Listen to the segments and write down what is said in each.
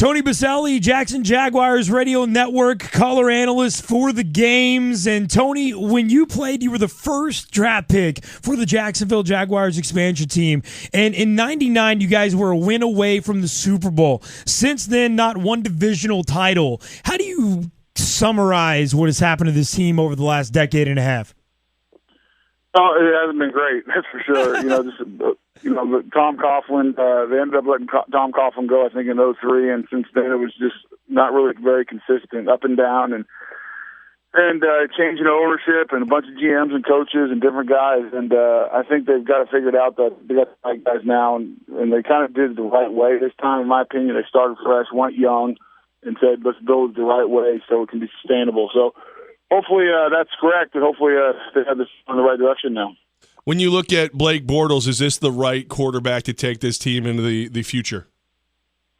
Tony Boselli, Jackson Jaguars Radio Network, color analyst for the games. And Tony, when you played, you were the first draft pick for the Jacksonville Jaguars expansion team. And in '99, you guys were a win away from the Super Bowl. Since then, not one divisional title. How do you summarize what has happened to this team over the last decade and a half? Oh, it hasn't been great, that's for sure. Tom Coughlin, they ended up letting Tom Coughlin go, I think, in '03, and since then it was just not really very consistent, up and down, and changing ownership and a bunch of GMs and coaches and different guys. And I think they've got to figure it out that they got the right guys now, and they kind of did it the right way this time. In my opinion, they started fresh, went young, and said, let's build it the right way so it can be sustainable. So hopefully that's correct, and hopefully they have this in the right direction now. When you look at Blake Bortles, is this the right quarterback to take this team into the future?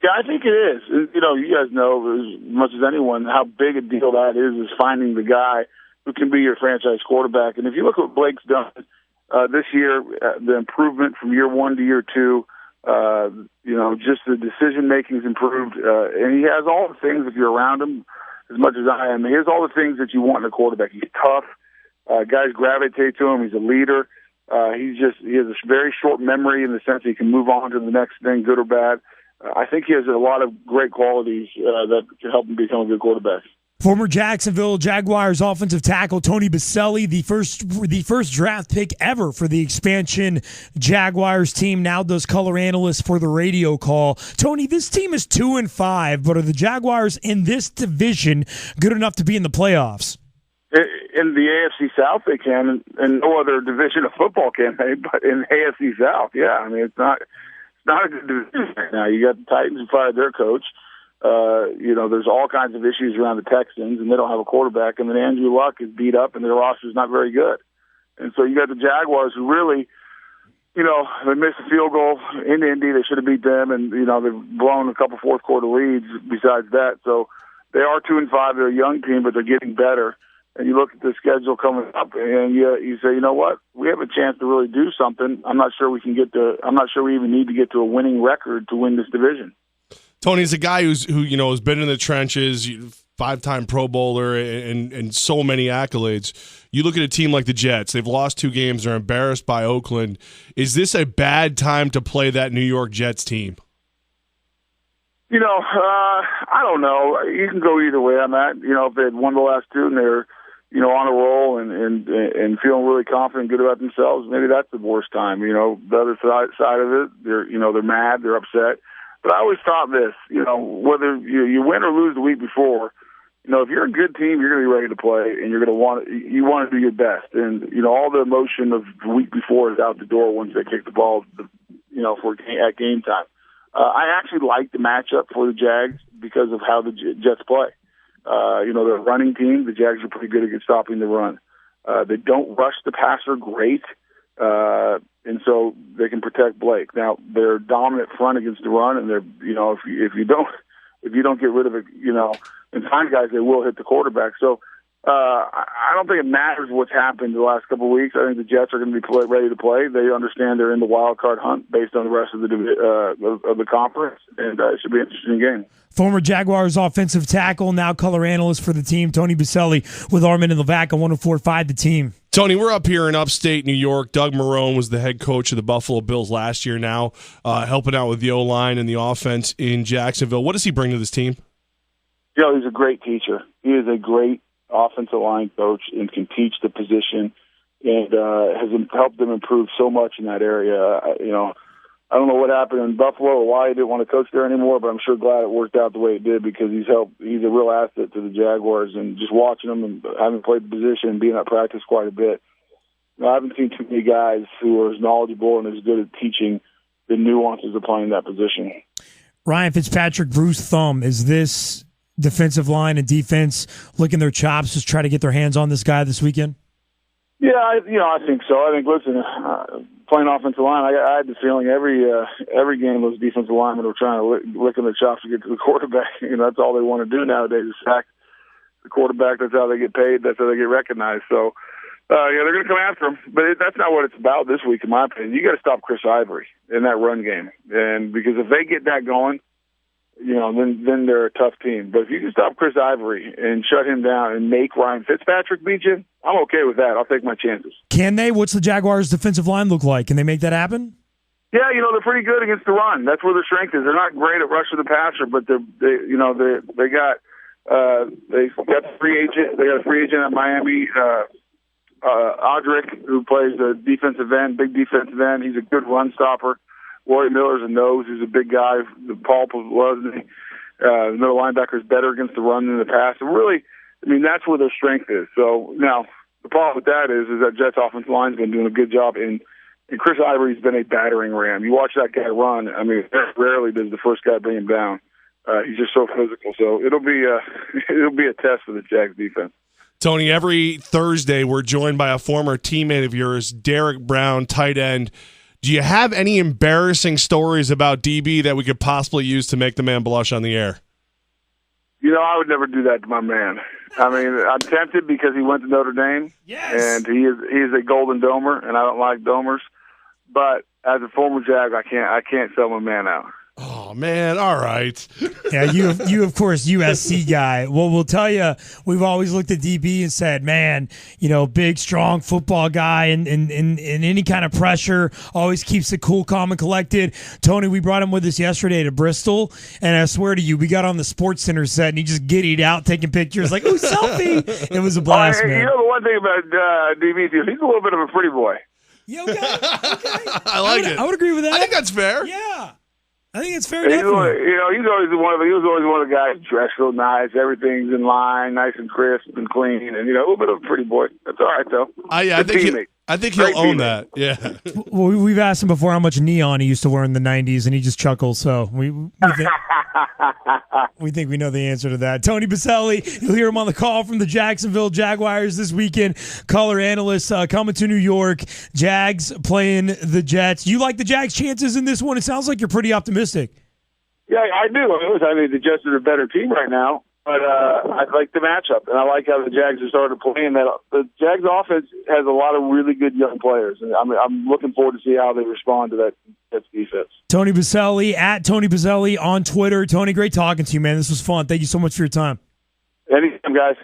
Yeah, I think it is. You guys know as much as anyone how big a deal that is finding the guy who can be your franchise quarterback. And if you look at what Blake's done this year, the improvement from year one to year two, just the decision-making's improved. And he has all the things, if you're around him, as much as I am, he has all the things that you want in a quarterback. He's tough. Guys gravitate to him. He's a leader. He has a very short memory in the sense he can move on to the next thing, good or bad. I think he has a lot of great qualities that can help him become a good quarterback. Former Jacksonville Jaguars offensive tackle Tony Boselli, the first draft pick ever for the expansion Jaguars team, now does color analyst for the radio call. Tony, this team is 2-5, but are the Jaguars in this division good enough to be in the playoffs? In the AFC South, they can, and no other division of football can they. But in AFC South, yeah, I mean it's not a good division right now. You got the Titans who fired their coach. There's all kinds of issues around the Texans, and they don't have a quarterback. And then Andrew Luck is beat up, and their roster is not very good. And so you got the Jaguars who really, they missed a field goal in Indy. They should have beat them, and they've blown a couple fourth quarter leads. Besides that, so they are 2-5. They're a young team, but they're getting better. And you look at the schedule coming up, and you say, you know what? We have a chance to really do something. I'm not sure we even need to get to a winning record to win this division. Tony's a guy who has been in the trenches, 5-time Pro Bowler, and so many accolades. You look at a team like the Jets; they've lost 2 games. They're embarrassed by Oakland. Is this a bad time to play that New York Jets team? I don't know. You can go either way on that. If they had won the last 2 and they're on a roll and feeling really confident, good about themselves, maybe that's the worst time. The other side of it, they're mad, they're upset. But I always thought this, whether you win or lose the week before, if you're a good team, you're going to be ready to play, and you want to do your best. And all the emotion of the week before is out the door once they kick the ball, at game time. I actually like the matchup for the Jags because of how the Jets play. They're a running team. The Jags are pretty good at stopping the run. They don't rush the passer great, and so they can protect Blake. Now they're dominant front against the run, and they're if you don't get rid of it, and find guys, they will hit the quarterback. So I don't think it matters what's happened the last couple of weeks. I think the Jets are going to be ready to play. They understand they're in the wild card hunt based on the rest of the conference, and it should be an interesting game. Former Jaguars offensive tackle, now color analyst for the team, Tony Boselli with Armen and Levack on 104.5 The Team. Tony, we're up here in upstate New York. Doug Marrone was the head coach of the Buffalo Bills last year now, helping out with the O-line and the offense in Jacksonville. What does he bring to this team? He's a great teacher. He is a great offensive line coach and can teach the position and has helped them improve so much in that area. I don't know what happened in Buffalo or why he didn't want to coach there anymore, but I'm sure glad it worked out the way it did because he's a real asset to the Jaguars, and just watching him and having played the position and being at practice quite a bit. I haven't seen too many guys who are as knowledgeable and as good at teaching the nuances of playing that position. Ryan Fitzpatrick, Bruce Thumb, is this defensive line and defense licking their chops, just try to get their hands on this guy this weekend? Yeah, I think so. I think, playing offensive line, I had the feeling every game those defensive linemen were trying to lick their chops to get to the quarterback. That's all they want to do nowadays is sack the quarterback. That's how they get paid. That's how they get recognized. So, they're going to come after him. But that's not what it's about this week, in my opinion. You got to stop Chris Ivory in that run game, and because if they get that going, then they're a tough team. But if you can stop Chris Ivory and shut him down and make Ryan Fitzpatrick beat you, I'm okay with that. I'll take my chances. Can they? What's the Jaguars' defensive line look like? Can they make that happen? Yeah, they're pretty good against the run. That's where their strength is. They're not great at rushing the passer, but they got the free agent. They got a free agent at Miami, Audric, who plays a defensive end, big defensive end. He's a good run stopper. Roy Miller's a nose. He's a big guy. The Paul wasn't he? The middle linebacker is better against the run than the pass. And really, that's where their strength is. So now the problem with that is that Jets' offensive line's been doing a good job in. And Chris Ivory's been a battering ram. You watch that guy run. Very rarely does the first guy bring him down. He's just so physical. So it'll be a test for the Jags defense. Tony, every Thursday we're joined by a former teammate of yours, Derek Brown, tight end. Do you have any embarrassing stories about DB that we could possibly use to make the man blush on the air? I would never do that to my man. I'm tempted because he went to Notre Dame. Yes. And he is a Golden Domer, and I don't like Domers. But as a former Jag, I can't sell my man out. Oh, man, all right. Yeah, you of course, USC guy. Well, we'll tell you, we've always looked at DB and said, man, big, strong football guy and any kind of pressure, always keeps it cool, calm, and collected. Tony, we brought him with us yesterday to Bristol, and I swear to you, we got on the Sports Center set, and he just giddied out taking pictures like, ooh, selfie. It was a blast, man. The one thing about DB, he's a little bit of a pretty boy. Yeah, okay. I like it. I would agree with that. I think that's fair. Yeah. I think it's fair. He was always one of the guys dressed real nice. Everything's in line, nice and crisp and clean, and a little bit of a pretty boy. That's all right though. I think he'll own that. Yeah. Well, we've asked him before how much neon he used to wear in the '90s, and he just chuckles. So we think we know the answer to that. Tony Boselli, you'll hear him on the call from the Jacksonville Jaguars this weekend. Color analyst coming to New York. Jags playing the Jets. You like the Jags' chances in this one? It sounds like you're pretty optimistic. Yeah, I do. The Jets are a better team right now, but I like the matchup, and I like how the Jags are starting to play. And that the Jags' offense has a lot of really good young players, and I'm looking forward to see how they respond to that Jets defense. Tony Boselli at Tony Boselli on Twitter. Tony, great talking to you, man. This was fun. Thank you so much for your time. Anytime, guys.